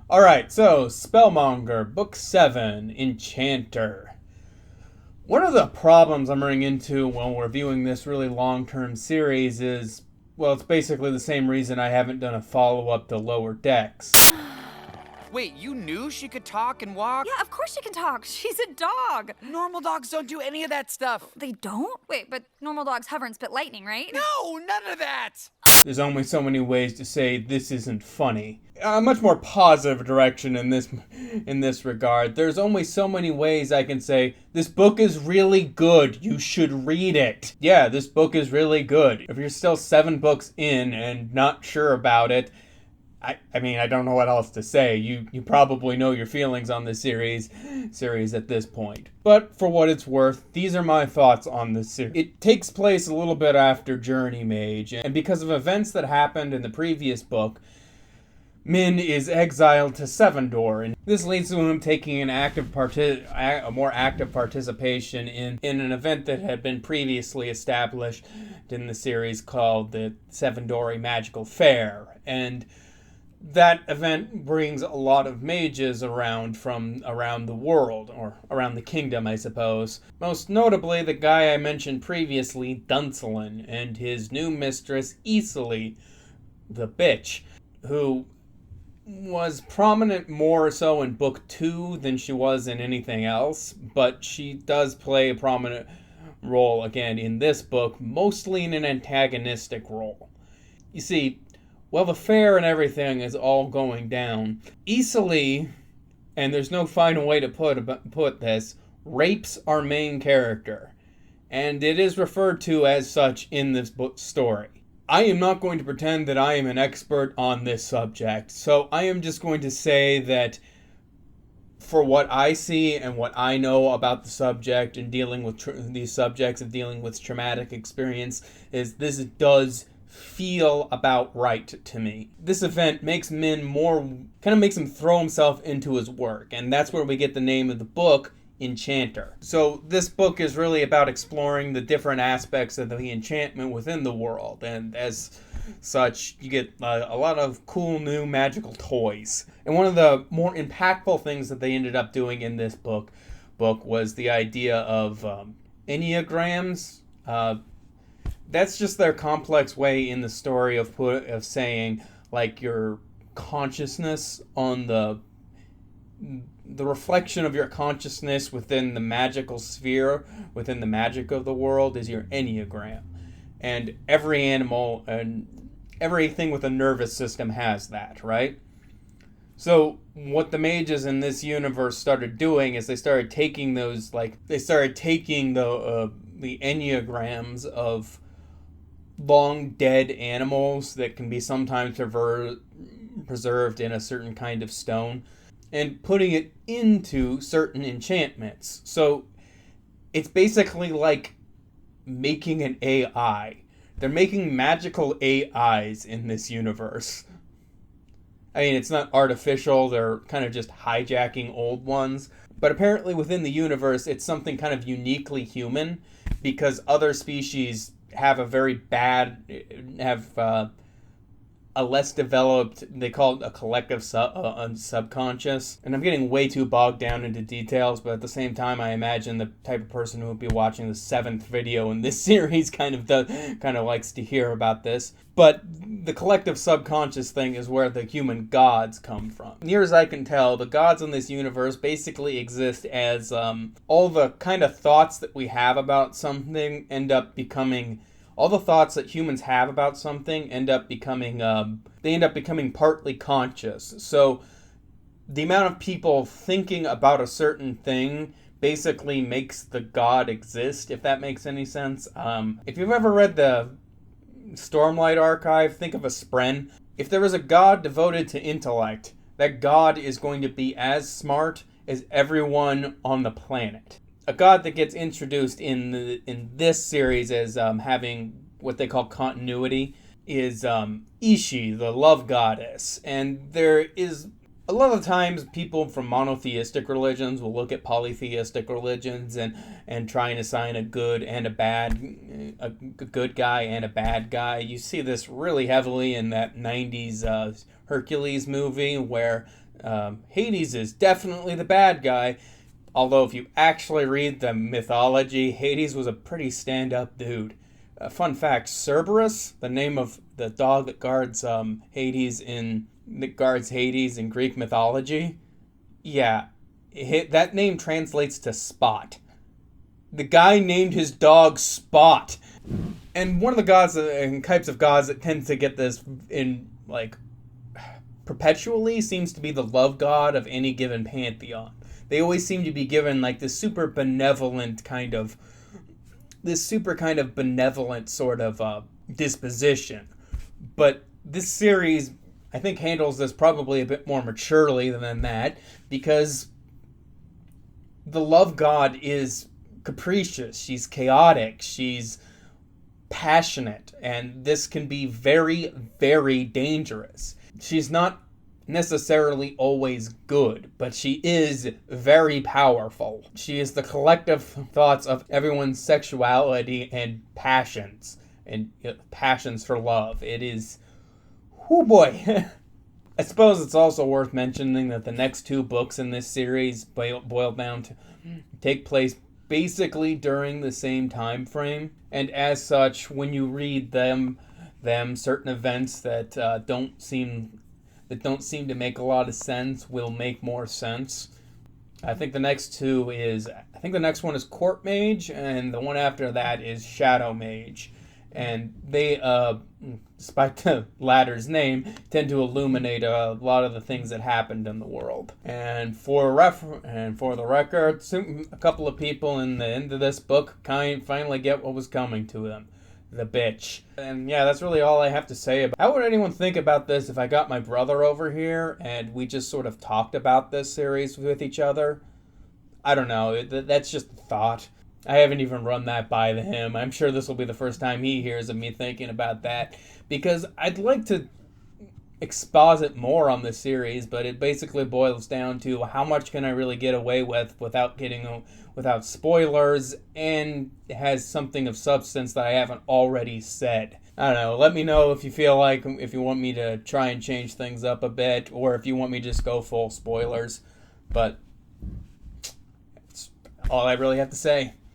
Alright, so Spellmonger, Book 7, Enchanter. One of the problems I'm running into when reviewing this really long-term series is, well, it's basically the same reason I haven't done a follow-up to Lower Decks. Wait, you knew she could talk and walk? Yeah, of course she can talk. She's a dog. Normal dogs don't do any of that stuff. They don't? Wait, but normal dogs hover and spit lightning, right? No, none of that! There's only so many ways to say this isn't funny. A much more positive direction in this regard. There's only so many ways I can say this book is really good. You should read it. Yeah, this book is really good. If you're still 7 books in and not sure about it, I mean, I don't know what else to say. You probably know your feelings on this series at this point. But for what it's worth, these are my thoughts on this series. It takes place a little bit after Journey Mage, and because of events that happened in the previous book, Min is exiled to Sevendor, and this leads to him taking a more active participation in an event that had been previously established in the series called the Sevendori Magical Fair, and that event brings a lot of mages around from around the world, or around the kingdom, I suppose. Most notably, the guy I mentioned previously, Duncelin, and his new mistress, Isali, the bitch, who was prominent more so in Book 2 than she was in anything else, but she does play a prominent role again in this book, mostly in an antagonistic role. You see, well, the fair and everything is all going down. Isali, and there's no final way to put this, rapes our main character, and it is referred to as such in this book story. I am not going to pretend that I am an expert on this subject, so I am just going to say that for what I see and what I know about the subject and dealing with these subjects and dealing with traumatic experience, is this does feel about right to me. This event makes Min makes him throw himself into his work, and that's where we get the name of the book, Enchanter. So this book is really about exploring the different aspects of the enchantment within the world, and as such, you get a lot of cool new magical toys. And one of the more impactful things that they ended up doing in this book was the idea of enneagrams. That's just their complex way in the story of saying, like, your consciousness on the reflection of your consciousness within the magical sphere, within the magic of the world, is your enneagram. And every animal and everything with a nervous system has that, right? So what the mages in this universe started doing is they started taking the enneagrams of long dead animals that can be sometimes preserved in a certain kind of stone, and putting it into certain enchantments. So it's basically like making an AI. They're making magical AIs in this universe. I mean, it's not artificial, they're kind of just hijacking old ones. But apparently within the universe, it's something kind of uniquely human, because other species have a less developed, they call it a collective subconscious. And I'm getting way too bogged down into details, but at the same time, I imagine the type of person who would be watching the 7th video in this series kind of likes to hear about this. But the collective subconscious thing is where the human gods come from. Near as I can tell, the gods in this universe basically exist as all the kind of thoughts that we have about something all the thoughts that humans have about something end up becoming partly conscious. So the amount of people thinking about a certain thing basically makes the god exist, if that makes any sense. If you've ever read the Stormlight Archive, think of a spren. If there is a god devoted to intellect, that god is going to be as smart as everyone on the planet. A god that gets introduced in this series as having what they call continuity is Ishi, the love goddess. And there is a lot of times people from monotheistic religions will look at polytheistic religions and try and assign a good guy and a bad guy. You see this really heavily in that 90s Hercules movie where Hades is definitely the bad guy. Although if you actually read the mythology, Hades was a pretty stand-up dude. Fun fact, Cerberus, the name of the dog that guards Hades in Greek mythology, yeah, that name translates to spot. The guy named his dog Spot. And one of the gods and types of gods that tends to get this in, like, perpetually seems to be the love god of any given pantheon. They always seem to be given, like, this super kind of benevolent sort of disposition. But this series, I think, handles this probably a bit more maturely than that, because the love god is capricious, she's chaotic, she's passionate, and this can be very, very dangerous. She's not necessarily always good, but she is very powerful. She is the collective thoughts of everyone's sexuality and passions for love. It is, oh boy. I suppose it's also worth mentioning that the next two books in this series boil down to take place basically during the same time frame, and as such, when you read them certain events that don't seem to make a lot of sense will make more sense. I think the next one is Court Mage, and the one after that is Shadow Mage. And they, despite the latter's name, tend to illuminate a lot of the things that happened in the world. And for the record, a couple of people in the end of this book finally get what was coming to them. The bitch. And yeah, that's really all I have to say about. How would anyone think about this if I got my brother over here and we just sort of talked about this series with each other? I don't know. That's just a thought. I haven't even run that by him. I'm sure this will be the first time he hears of me thinking about that, because I'd like to exposit more on this series, but it basically boils down to how much can I really get away with without spoilers, and has something of substance that I haven't already said. I don't know. Let me know if you want me to try and change things up a bit, or if you want me to just go full spoilers. But that's all I really have to say.